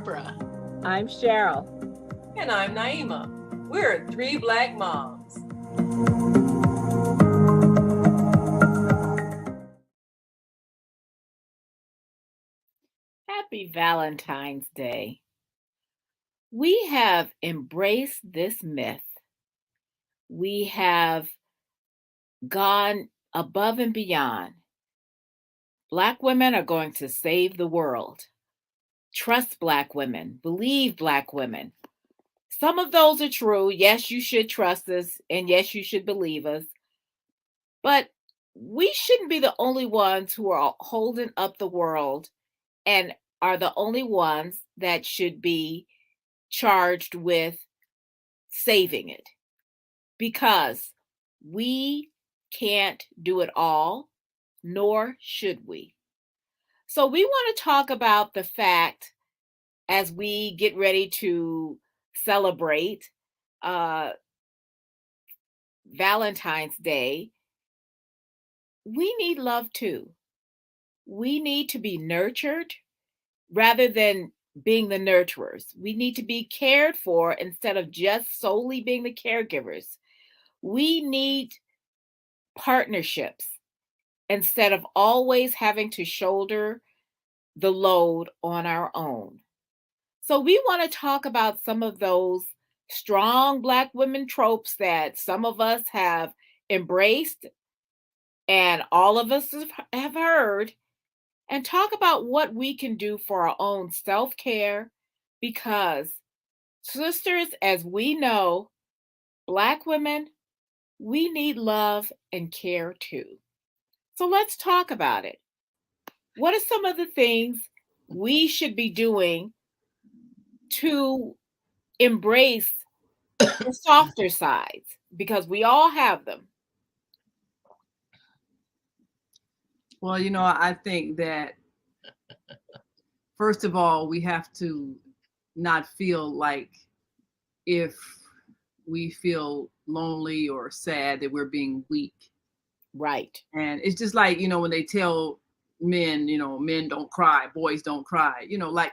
Barbara. I'm Cheryl. And I'm Naima. We're three Black moms. Happy Valentine's Day. We have embraced this myth. We have gone above and beyond. Black women are going to save the world. Trust Black women. Believe Black women. Some of those are true. Yes, you should trust us, and yes, you should believe us. But we shouldn't be the only ones who are holding up the world and are the only ones that should be charged with saving it, because we can't do it all, nor should we. So we want to talk about the fact, as we get ready to celebrate Valentine's Day, we need love too. We need to be nurtured rather than being the nurturers. We need to be cared for instead of just solely being the caregivers. We need partnerships instead of always having to shoulder the load on our own. So we want to talk about some of those strong Black women tropes that some of us have embraced and all of us have heard, and talk about what we can do for our own self-care, because sisters, as we know, Black women, we need love and care too. So let's talk about it. What are some of the things we should be doing to embrace the softer sides? Because we all have them. Well, I think that first of all, we have to not feel like if we feel lonely or sad that we're being weak. Right. And it's just like, when they tell men, men don't cry, boys don't cry, like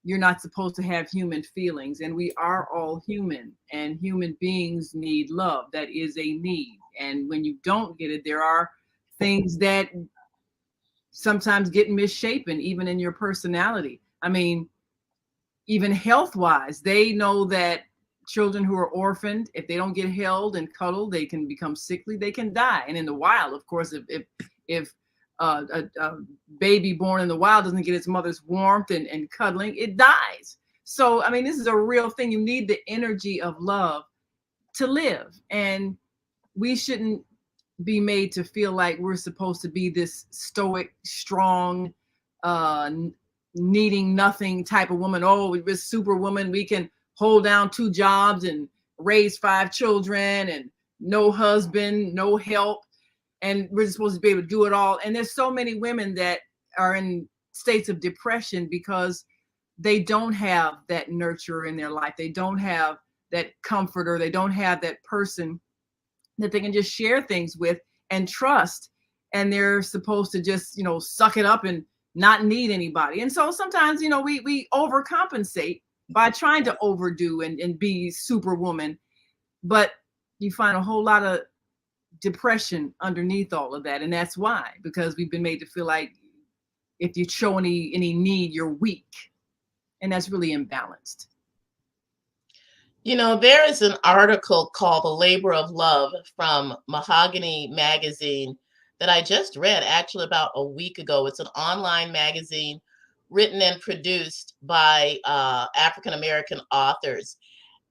you're not supposed to have human feelings. And we are all human, and human beings need love. That is a need. And when you don't get it, there are things that sometimes get misshapen, even in your personality. I mean, even health-wise, they know that children who are orphaned, if they don't get held and cuddled, they can become sickly, they can die. And in the wild, of course, if a baby born in the wild doesn't get its mother's warmth and cuddling, it dies. So, I mean, this is a real thing. You need the energy of love to live. And we shouldn't be made to feel like we're supposed to be this stoic, strong, needing nothing type of woman. Oh, we're superwoman. We can hold down 2 jobs and raise 5 children and no husband, no help. And we're supposed to be able to do it all. And there's so many women that are in states of depression because they don't have that nurture in their life. They don't have that comforter. They don't have that person that they can just share things with and trust. And they're supposed to just, suck it up and not need anybody. And so sometimes, we overcompensate by trying to overdo and be superwoman, but you find a whole lot of depression underneath all of that. And that's why, because we've been made to feel like if you show any need, you're weak. And that's really imbalanced. There is an article called The Labor of Love from Mahogany Magazine that I just read actually about a week ago. It's an online magazine written and produced by African-American authors.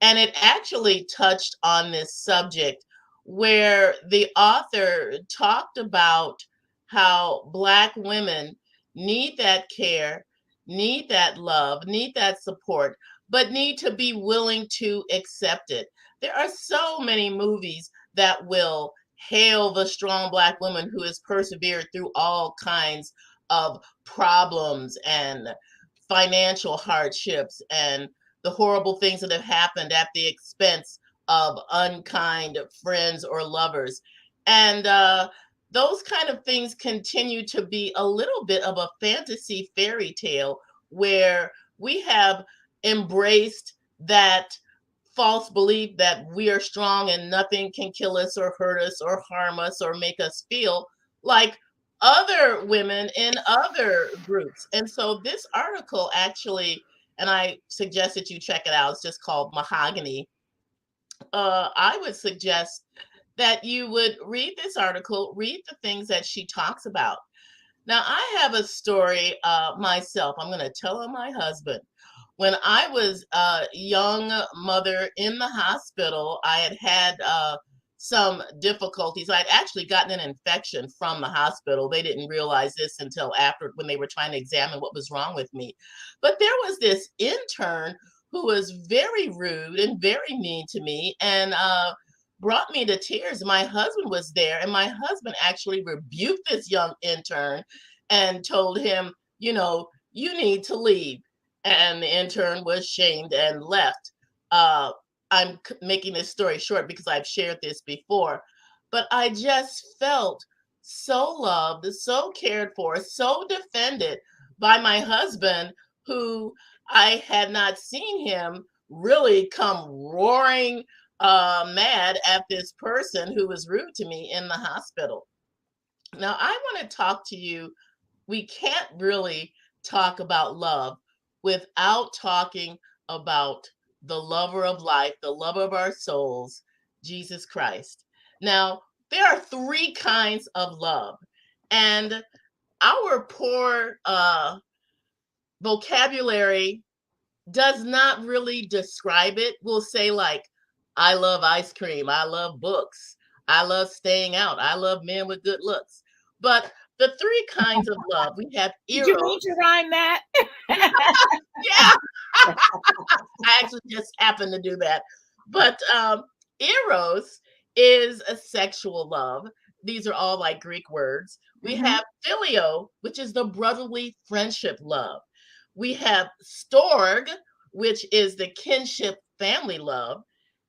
And it actually touched on this subject where the author talked about how Black women need that care, need that love, need that support, but need to be willing to accept it. There are so many movies that will hail the strong Black woman who has persevered through all kinds of problems and financial hardships and the horrible things that have happened at the expense of unkind friends or lovers. And those kind of things continue to be a little bit of a fantasy fairy tale where we have embraced that false belief that we are strong and nothing can kill us or hurt us or harm us or make us feel like other women in other groups. And so this article actually, and I suggest that you check it out, it's just called Mahogany. I would suggest that you would read this article, read the things that she talks about. Now, I have a story myself. I'm going to tell on my husband. When I was a young mother in the hospital, I had some difficulties. I'd actually gotten an infection from the hospital. They didn't realize this until after, when they were trying to examine what was wrong with me. But there was this intern who was very rude and very mean to me, and brought me to tears. My husband was there, and my husband actually rebuked this young intern and told him, you know, you need to leave. And the intern was shamed and left. I'm making this story short because I've shared this before, but I just felt so loved, so cared for, so defended by my husband, who I had not seen him really come roaring mad at this person who was rude to me in the hospital. Now, I want to talk to you. We can't really talk about love without talking about the lover of life, the lover of our souls, Jesus Christ. Now, there are three kinds of love, and our poor vocabulary does not really describe it. We'll say, like, I love ice cream, I love books, I love staying out, I love men with good looks. But the three kinds of love, we have Did you mean eros. to rhyme that? Yeah, I actually just happened to do that. But eros is a sexual love. These are all like Greek words. We Mhm. have phileo, which is the brotherly friendship love. We have storge, which is the kinship family love.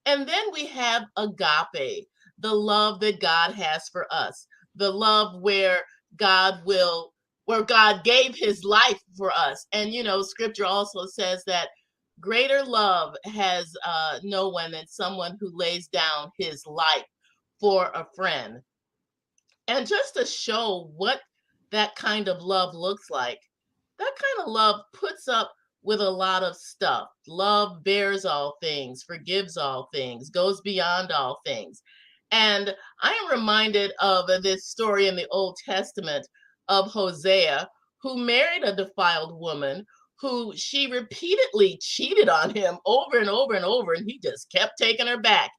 And then we have agape, the love that God has for us, the love where God gave his life for us. And, you know, scripture also says that greater love has no one than someone who lays down his life for a friend. And just to show what that kind of love looks like, that kind of love puts up with a lot of stuff. Love bears all things, forgives all things, goes beyond all things. And I am reminded of this story in the Old Testament of Hosea, who married a defiled woman who she repeatedly cheated on him over and over and over, and he just kept taking her back.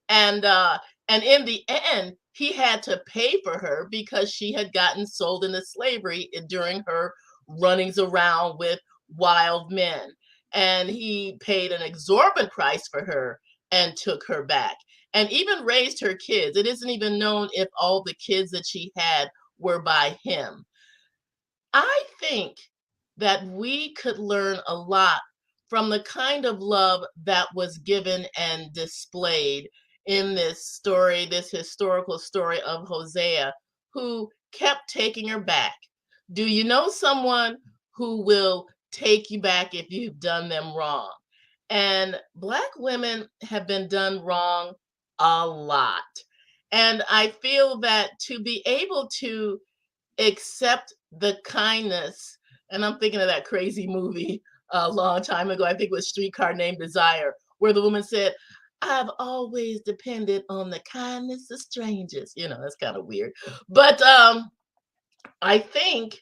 And in the end, he had to pay for her because she had gotten sold into slavery during her runnings around with wild men. And he paid an exorbitant price for her and took her back and even raised her kids. It isn't even known if all the kids that she had were by him. I think that we could learn a lot from the kind of love that was given and displayed in this story, this historical story of Hosea, who kept taking her back. Do you know someone who will take you back if you've done them wrong? And Black women have been done wrong a lot. And I feel that to be able to accept the kindness, and I'm thinking of that crazy movie a long time ago, I think it was Streetcar Named Desire, where the woman said, I've always depended on the kindness of strangers. You know, that's kind of weird. But I think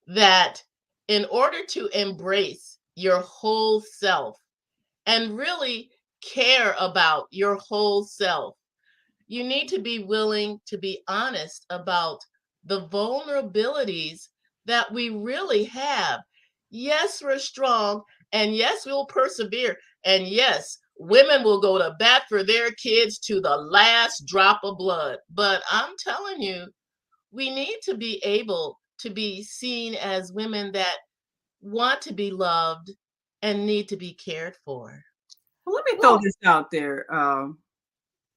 that in order to embrace your whole self and really care about your whole self, you need to be willing to be honest about the vulnerabilities that we really have. Yes, we're strong, and yes, we'll persevere, and yes, women will go to bat for their kids to the last drop of blood. But I'm telling you, we need to be able to be seen as women that want to be loved and need to be cared for. Well, let me throw this out there.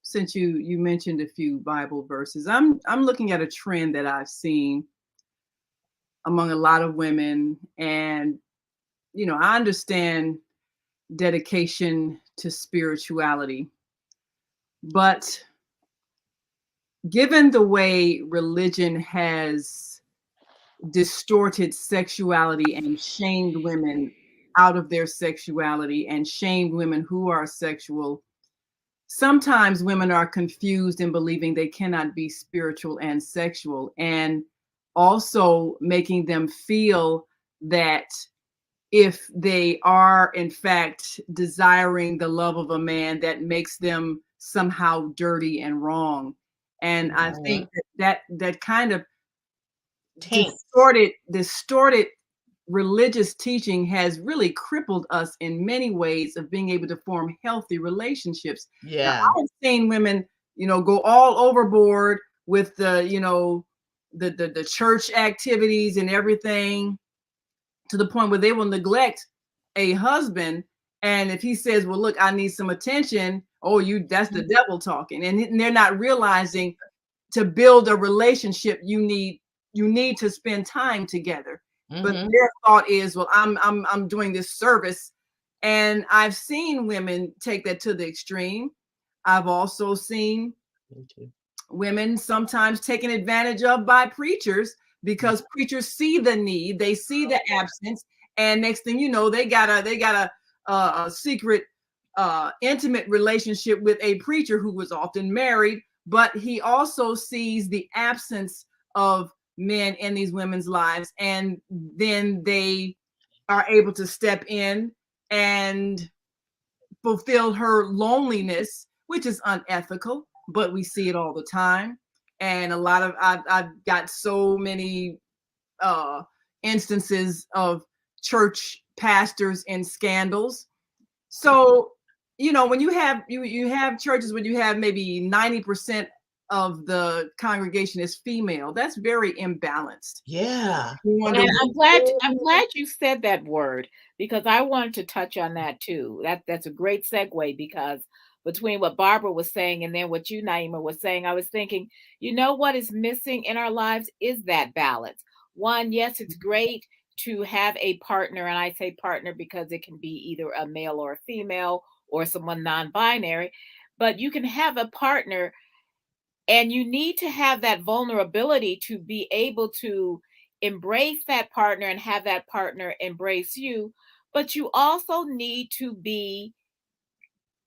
Since you mentioned a few Bible verses, I'm looking at a trend that I've seen among a lot of women, and you know, I understand dedication to spirituality. But given the way religion has distorted sexuality and shamed women out of their sexuality and shamed women who are sexual, sometimes women are confused in believing they cannot be spiritual and sexual, and also making them feel that if they are in fact desiring the love of a man, that makes them somehow dirty and wrong. And I think that kind of distorted religious teaching has really crippled us in many ways of being able to form healthy relationships. Yeah. Now, I've seen women, go all overboard with the church activities and everything, to the point where they will neglect a husband. And if he says, well, look, I need some attention, that's the devil talking. And they're not realizing, to build a relationship, you need to spend time together. But their thought is, well, I'm doing this service. And I've seen women take that to the extreme. I've also seen women sometimes taken advantage of by preachers, because preachers see the need, they see the absence, and next thing you know, they got a secret intimate relationship with a preacher who was often married, but he also sees the absence of men in these women's lives, and then they are able to step in and fulfill her loneliness, which is unethical, but we see it all the time. And I've got so many instances of church pastors in scandals. So, when you have churches where you have maybe 90% of the congregation is female, that's very imbalanced. Yeah. And I'm glad you said that word, because I wanted to touch on that too. That's a great segue, because between what Barbara was saying and then what you, Naima, was saying, I was thinking, what is missing in our lives is that balance. One, yes, it's great to have a partner, and I say partner because it can be either a male or a female or someone non-binary, but you can have a partner, and you need to have that vulnerability to be able to embrace that partner and have that partner embrace you. But you also need to be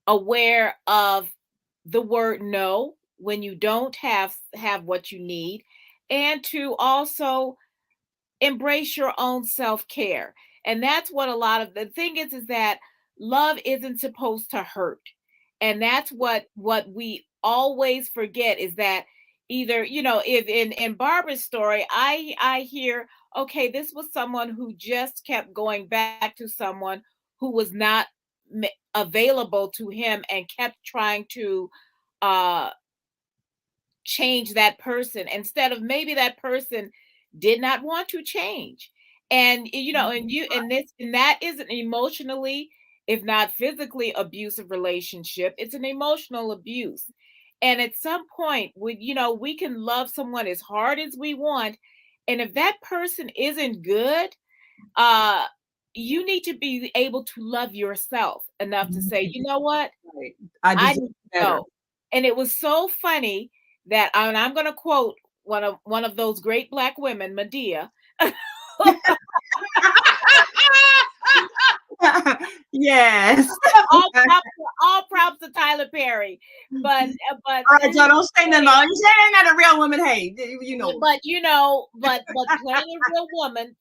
aware of the word no when you don't have what you need, and to also embrace your own self-care. And that's what a lot of the thing is that love isn't supposed to hurt. And that's what we always forget, is that either, if in Barbara's story, I hear, okay, this was someone who just kept going back to someone who was not available to him, and kept trying to change that person, instead of maybe that person did not want to change. And and that is an emotionally, if not physically, abusive relationship. It's an emotional abuse. And at some point, we can love someone as hard as we want, and if that person isn't good, you need to be able to love yourself enough to say, you know what, I need to go. And it was so funny that, and I'm going to quote one of those great Black women, Medea. Yes. all props to Tyler Perry, but all right, y'all don't say nothing about it. You say they're not a real woman. Hey, but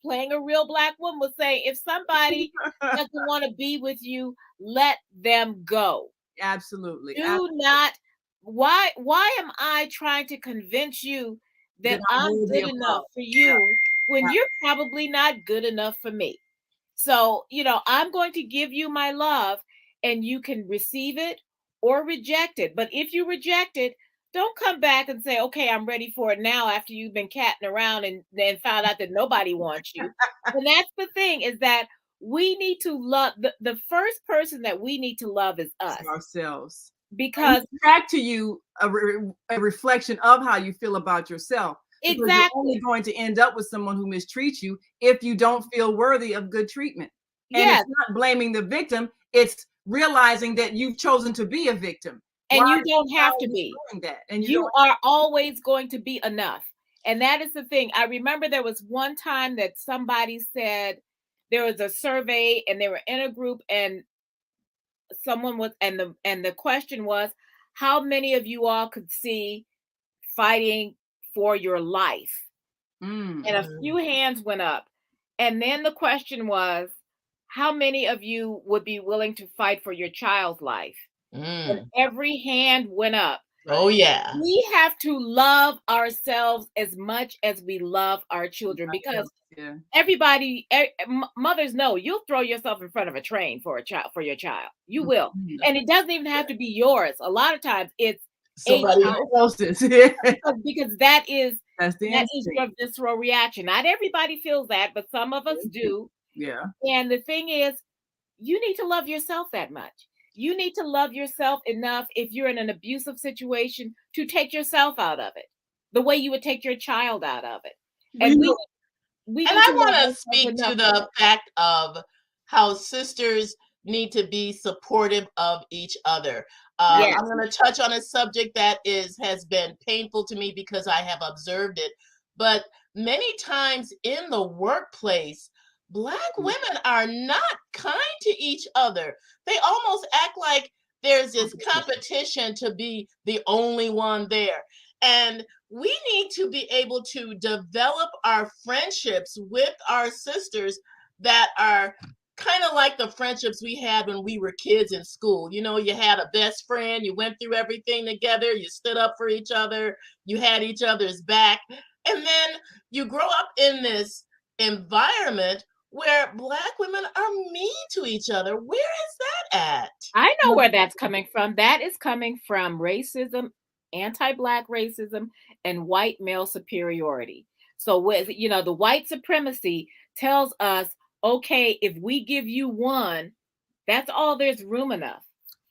playing a real Black woman would say, if somebody doesn't want to be with you, let them go. Absolutely. Not. Why am I trying to convince you that I'm good enough for you when you're probably not good enough for me? So, I'm going to give you my love, and you can receive it or reject it. But if you reject it, don't come back and say, okay, I'm ready for it now, after you've been catting around and then found out that nobody wants you. And that's the thing, is that we need to love, the first person that we need to love is us. Ourselves. Because back to you a reflection of how you feel about yourself. Exactly. You're only going to end up with someone who mistreats you if you don't feel worthy of good treatment. And it's not blaming the victim, It's realizing that you've chosen to be a victim. And Why you are don't you have to be. doing that? And You are always going to be enough. And that is the thing. I remember there was one time that somebody said there was a survey and they were in a group and someone was, and the question was, how many of you all could see fighting for your life? And a few hands went up. And then the question was, how many of you would be willing to fight for your child's life? And every hand went up. Oh, yeah. We have to love ourselves as much as we love our children, because everybody, mothers know you'll throw yourself in front of a train for your child. You will. And it doesn't even have to be yours. A lot of times it's somebody else's. because that is your visceral reaction. Not everybody feels that, but some of us do. Yeah. And the thing is, you need to love yourself that much. You need to love yourself enough, if you're in an abusive situation, to take yourself out of it the way you would take your child out of it. And I want to speak to the fact of how sisters need to be supportive of each other. Yes. I'm going to touch on a subject that has been painful to me because I have observed it. But many times in the workplace, Black women are not kind to each other. They almost act like there's this competition to be the only one there. And we need to be able to develop our friendships with our sisters that are kind of like the friendships we had when we were kids in school. You know, you had a best friend, you went through everything together, you stood up for each other, you had each other's back. And then you grow up in this environment where Black women are mean to each other. Where is that at? I know where that's coming from. That is coming from racism, anti-Black racism, and white male superiority. So with, the white supremacy tells us, okay, if we give you one, that's all there's room enough.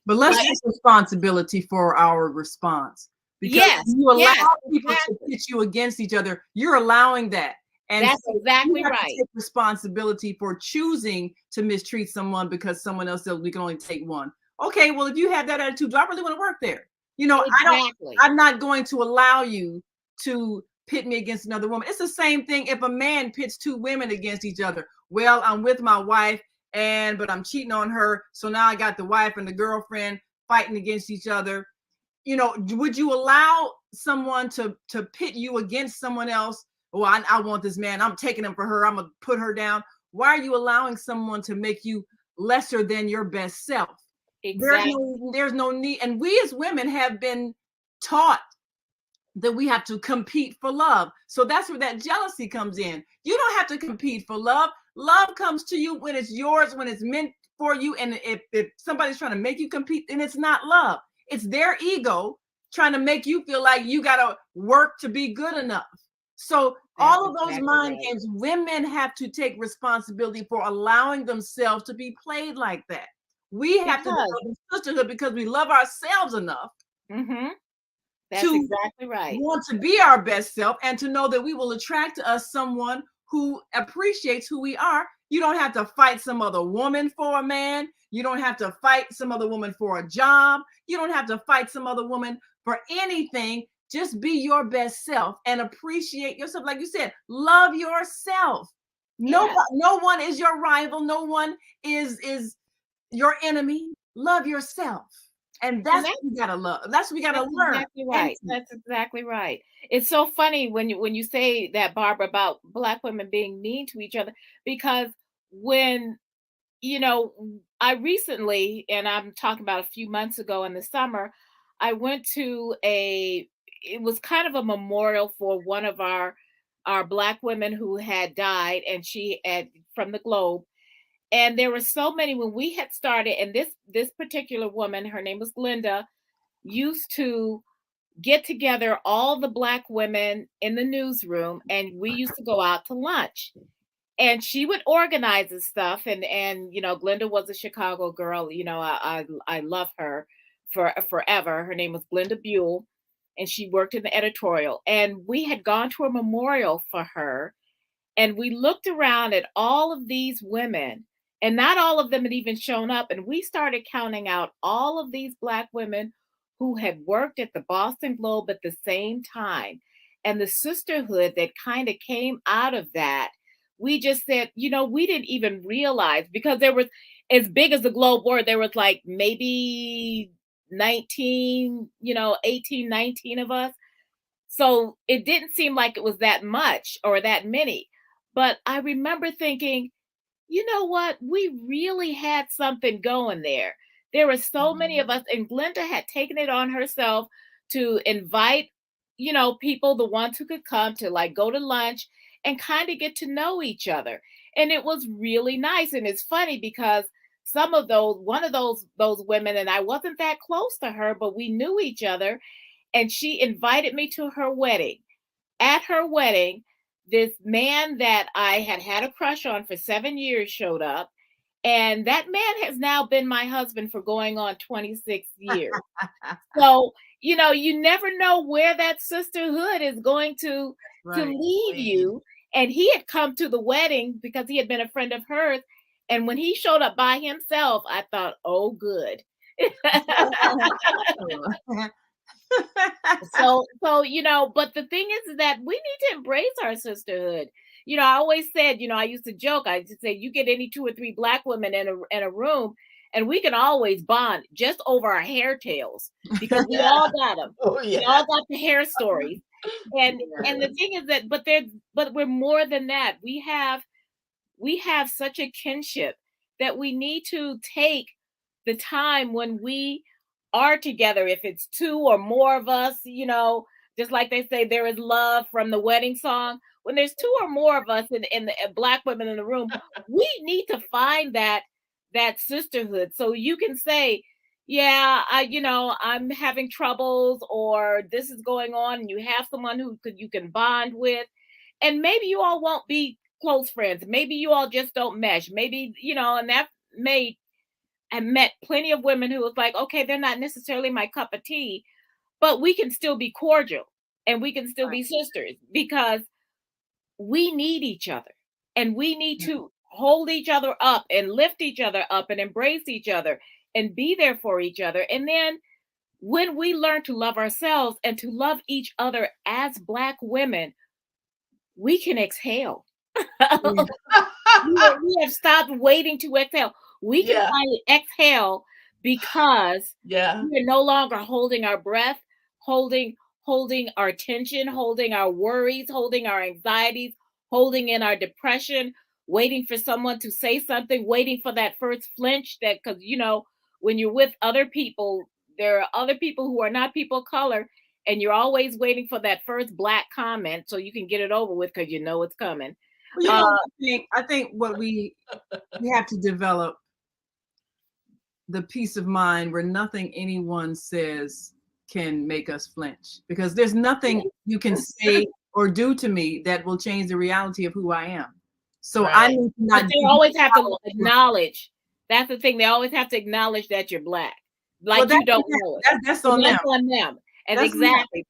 But let's take responsibility for our response. Because you allow people to pit you against each other, you're allowing that. And that's exactly right. Take responsibility for choosing to mistreat someone because someone else said we can only take one. Okay, well, if you have that attitude, do I really want to work there? I'm not going to allow you to pit me against another woman. It's the same thing if a man pits two women against each other. Well, I'm with my wife, but I'm cheating on her. So now I got the wife and the girlfriend fighting against each other. Would you allow someone to pit you against someone else? Oh, I want this man. I'm taking him for her. I'm going to put her down. Why are you allowing someone to make you lesser than your best self? Exactly. There's no need. And we as women have been taught that we have to compete for love. So that's where that jealousy comes in. You don't have to compete for love. Love comes to you when it's yours, when it's meant for you. And if somebody's trying to make you compete, then it's not love. It's their ego trying to make you feel like you got to work to be good enough. So all of those mind games, women have to take responsibility for allowing themselves to be played like that. We have to develop sisterhood because we love ourselves enough That's exactly right. Want to be our best self and to know that we will attract to us someone who appreciates who we are. You don't have to fight some other woman for a man. You don't have to fight some other woman for a job. You don't have to fight some other woman for anything. Just be your best self and appreciate yourself. Like you said, love yourself. No one is your rival. No one is your enemy. Love yourself. And that's what we gotta love. That's what we gotta learn. Exactly right. That's exactly right. It's so funny when you say that, Barbara, about Black women being mean to each other, because when I recently, and I'm talking about a few months ago in the summer, I went to it was kind of a memorial for one of our Black women who had died, and she had from the Globe. And there were so many when we had started, and this particular woman, her name was Glenda, used to get together all the Black women in the newsroom, and we used to go out to lunch. And she would organize this stuff, and Glenda was a Chicago girl. I love her forever. Her name was Glenda Buell, and she worked in the editorial. And we had gone to a memorial for her, and we looked around at all of these women. And not all of them had even shown up. And we started counting out all of these Black women who had worked at the Boston Globe at the same time. And the sisterhood that kind of came out of that, we just said, we didn't even realize, because there was, as big as the Globe were, there was like maybe 19, 18, 19 of us. So it didn't seem like it was that much or that many. But I remember thinking, you know what? We really had something going there. There were so many of us, and Glenda had taken it on herself to invite, people, the ones who could come to like go to lunch and kind of get to know each other. And it was really nice. And it's funny because one of those women, and I wasn't that close to her, but we knew each other. And she invited me to her wedding. At her wedding, this man that I had had a crush on for 7 years showed up. And that man has now been my husband for going on 26 years. So, you never know where that sisterhood is going to lead you. And he had come to the wedding because he had been a friend of hers. And when he showed up by himself, I thought, oh, good. So, but the thing is that we need to embrace our sisterhood. I always said, I used to joke, I just say, you get any 2 or 3 Black women in a room, and we can always bond just over our hair tails, because we all got them. Oh, yeah. We all got the hair stories. And the thing is that, but we're more than that. We have such a kinship that we need to take the time when we are together. If it's 2 or more of us, just like they say, there is love from the wedding song. When there's 2 or more of us in the Black women in the room, we need to find that sisterhood. So you can say, yeah, I'm having troubles, or this is going on, and you have someone you can bond with. And maybe you all won't be close friends. Maybe you all just don't mesh. Maybe, and that I met plenty of women who was like, okay, they're not necessarily my cup of tea, but we can still be cordial and we can still be sisters, because we need each other, and we need to hold each other up and lift each other up and embrace each other and be there for each other. And then when we learn to love ourselves and to love each other as Black women, we can exhale. We have stopped waiting to exhale. We can finally exhale, because we're no longer holding our breath, holding our tension, holding our worries, holding our anxieties, holding in our depression, waiting for someone to say something, waiting for that first flinch. That, because when you're with other people, there are other people who are not people of color, and you're always waiting for that first Black comment so you can get it over with, because it's coming. Well, I think what we have to develop the peace of mind where nothing anyone says can make us flinch, because there's nothing you can say or do to me that will change the reality of who I am. So I need to not. But they always have to acknowledge. That's the thing. They always have to acknowledge that you're Black. Like, you don't know it. That's on them. That's on them. And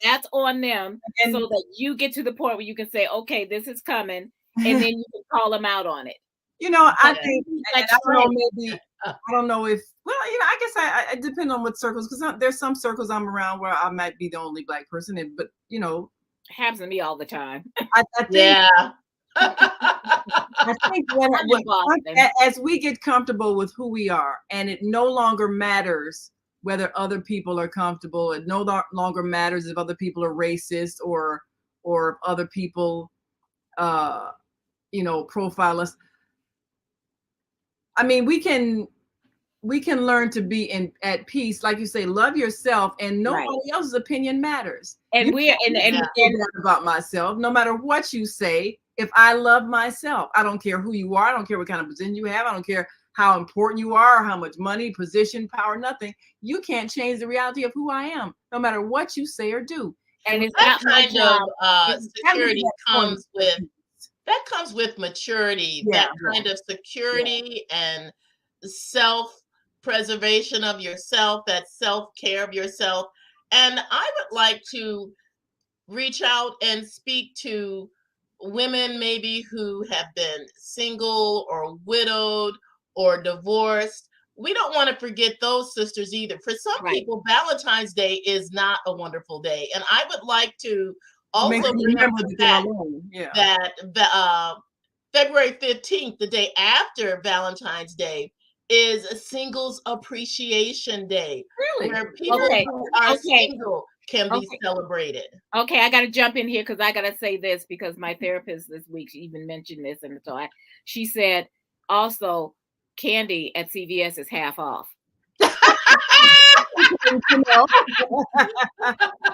that's on them. And so that you get to the point where you can say, okay, this is coming, and then you can call them out on it. I think, I don't know if, I guess I depend on what circles, because there's some circles I'm around where I might be the only Black person in, but happens to me all the time. I think, I think as we get comfortable with who we are, and it no longer matters whether other people are comfortable, it no longer matters if other people are racist or if other people profile us. I mean, we can learn to be at peace, like you say, love yourself, and nobody else's opinion matters. And about myself, no matter what you say, if I love myself, I don't care who you are, I don't care what kind of position you have, I don't care how important you are, how much money, position, power, nothing. You can't change the reality of who I am, no matter what you say or do. And it's that kind of security comes with maturity, that kind of security and self-preservation of yourself, that self-care of yourself. And I would like to reach out and speak to women maybe who have been single or widowed, or divorced. We don't want to forget those sisters either. For some Right. people, Valentine's Day is not a wonderful day. And I would like to Make also them bring up remember the that they're fact alone. Yeah. that February 15th, the day after Valentine's Day, is a Singles Appreciation Day, Really? where people Okay. who are Okay. single can be Okay. celebrated. Okay, I got to jump in here because I got to say this because my therapist this week she even mentioned this, and so she said also candy at CVS is half off.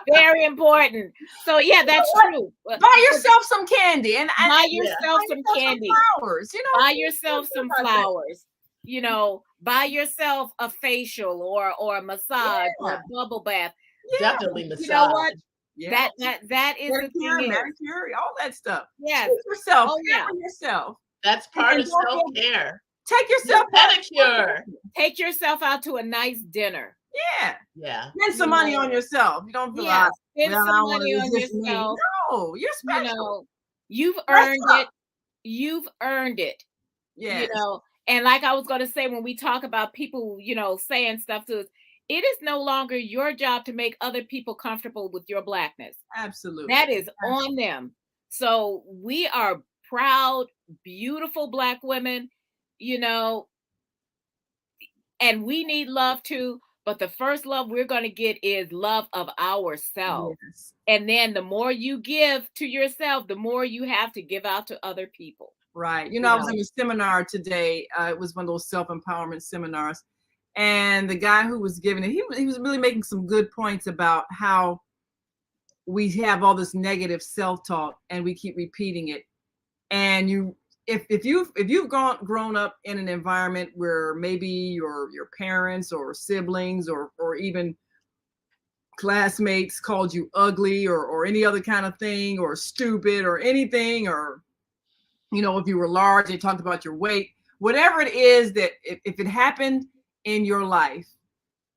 Very important. So yeah, that's true. Buy yourself some candy and Buy Yeah. yourself some candy. flowers. You know, Buy yourself some flowers. You know, buy yourself a facial or a massage or a bubble bath. Definitely massage. You know what? Yeah. That is the thing. Manicure, all that stuff. Yes. Treat yourself. Oh, yeah. Pamper yourself. That's part And of don't self-care. Take yourself out. Pedicure. Take yourself out to a nice dinner. Yeah. Yeah. Spend some money on yourself. You don't feel Yeah, like, spend well, I some want money to on resist me. yourself. No, you're special. You know, you've Dress earned up. it. You've earned it. Yes. You know, and like I was going to say, when we talk about people, you know, saying stuff to us, it is no longer your job to make other people comfortable with your Blackness. Absolutely. That is on them. So we are proud, beautiful Black women, you know, and we need love too. But the first love we're going to get is love of ourselves. Yes. And then the more you give to yourself, the more you have to give out to other people. Right. You know, I was in a seminar today. It was one of those self-empowerment seminars. And the guy who was giving it, he was really making some good points about how we have all this negative self-talk and we keep repeating it. And if you've grown up in an environment where maybe your parents or siblings or even classmates called you ugly or any other kind of thing, or stupid or anything, or you know, if you were large, they talked about your weight, whatever it is, that if it happened in your life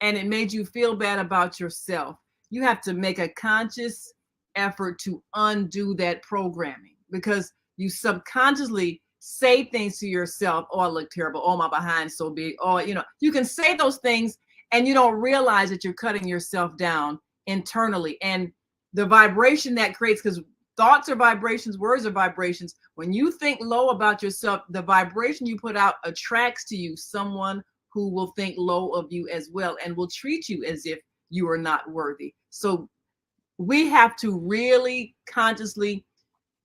and it made you feel bad about yourself, you have to make a conscious effort to undo that programming, because you subconsciously say things to yourself. Oh, I look terrible. Oh, my behind's so big. Oh, you know, you can say those things and you don't realize that you're cutting yourself down internally. And the vibration that creates, because thoughts are vibrations, words are vibrations. When you think low about yourself, the vibration you put out attracts to you someone who will think low of you as well and will treat you as if you are not worthy. So we have to really consciously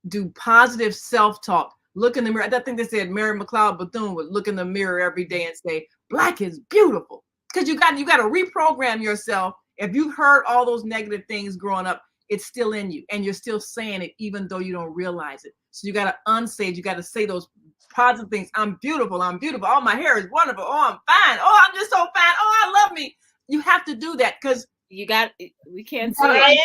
do positive self-talk. Look in the mirror. I think they said Mary McLeod Bethune would look in the mirror every day and say, Black is beautiful. Because you got to reprogram yourself. If you've heard all those negative things growing up, it's still in you and you're still saying it even though you don't realize it. So you got to unsay it. You got to say those positive things. I'm beautiful. I'm beautiful. Oh, my hair is wonderful. Oh, I'm fine. Oh, I'm just so fine. Oh, I love me. You have to do that because we can't So say I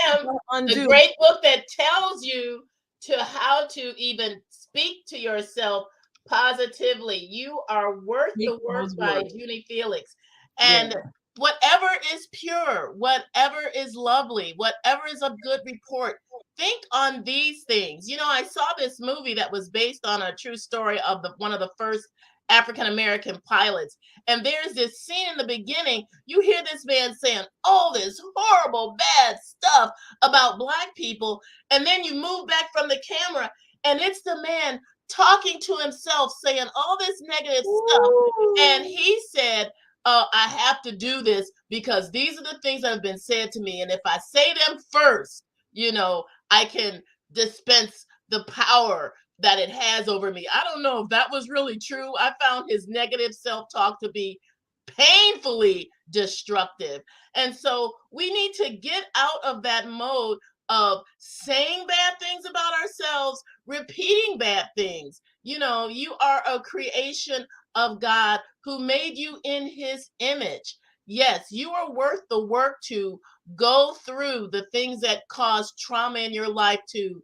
am the great book that tells you to how to even speak to yourself positively. You are worth the work by Junie Felix. And whatever is pure, whatever is lovely, whatever is of good report, think on these things. You know, I saw this movie that was based on a true story of one of the first African-American pilots. And there's this scene in the beginning, you hear this man saying all this horrible, bad stuff about Black people. And then you move back from the camera and it's the man talking to himself, saying all this negative stuff. And he said, I have to do this because these are the things that have been said to me. And if I say them first, you know, I can dispense the power that it has over me. I don't know if that was really true. I found his negative self-talk to be painfully destructive. And so we need to get out of that mode of saying bad things about ourselves, repeating bad things. You know, you are a creation of God who made you in his image. Yes, you are worth the work to go through the things that cause trauma in your life, to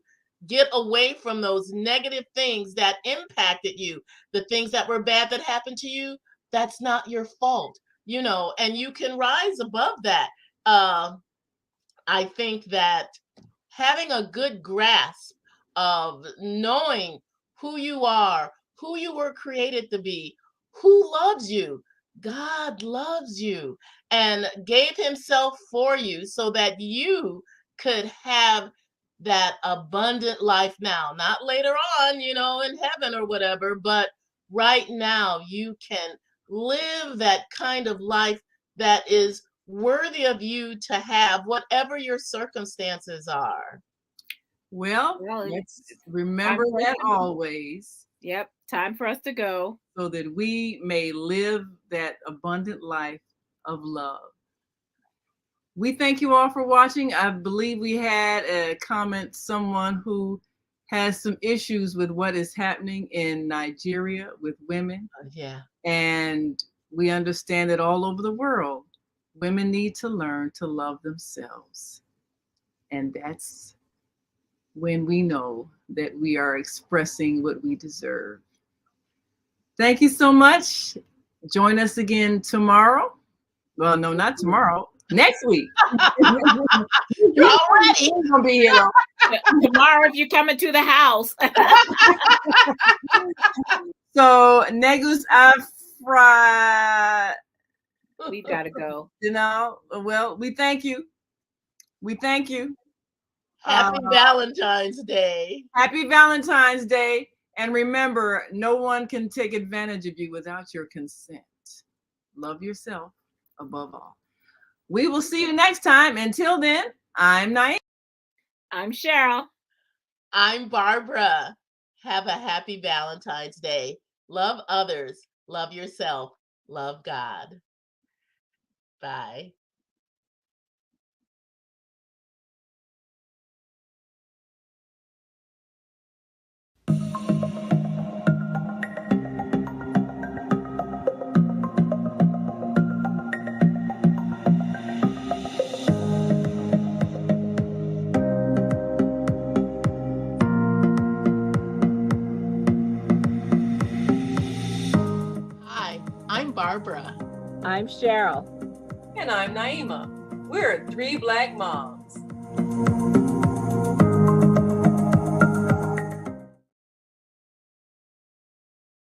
get away from those negative things that impacted you, the things that were bad that happened to you. That's not your fault, you know, and you can rise above that. I think that having a good grasp of knowing who you are, who you were created to be, Who loves you? God loves you and gave himself for you so that you could have that abundant life now, not later on, in heaven or whatever, but right now you can live that kind of life that is worthy of you to have, whatever your circumstances are. Well, let's remember that always. Yep, time for us to go. So that we may live that abundant life of love. We thank you all for watching. I believe we had a comment, someone who has some issues with what is happening in Nigeria with women. Yeah. And we understand that all over the world, women need to learn to love themselves. And that's when we know that we are expressing what we deserve. Thank you so much. Join us again tomorrow. Well, no, not tomorrow. Next week. You're already gonna be here tomorrow if you're coming to the house. So Negus Afra. We gotta go. Well, we thank you. We thank you. Happy Valentine's Day. Happy Valentine's Day. And remember, no one can take advantage of you without your consent. Love yourself above all. We will see you next time. Until then, I'm Naima. I'm Cheryl. I'm Barbara. Have a happy Valentine's Day. Love others. Love yourself. Love God. Bye. I'm Barbara. I'm Cheryl. And I'm Naima. We're 3 Black Moms.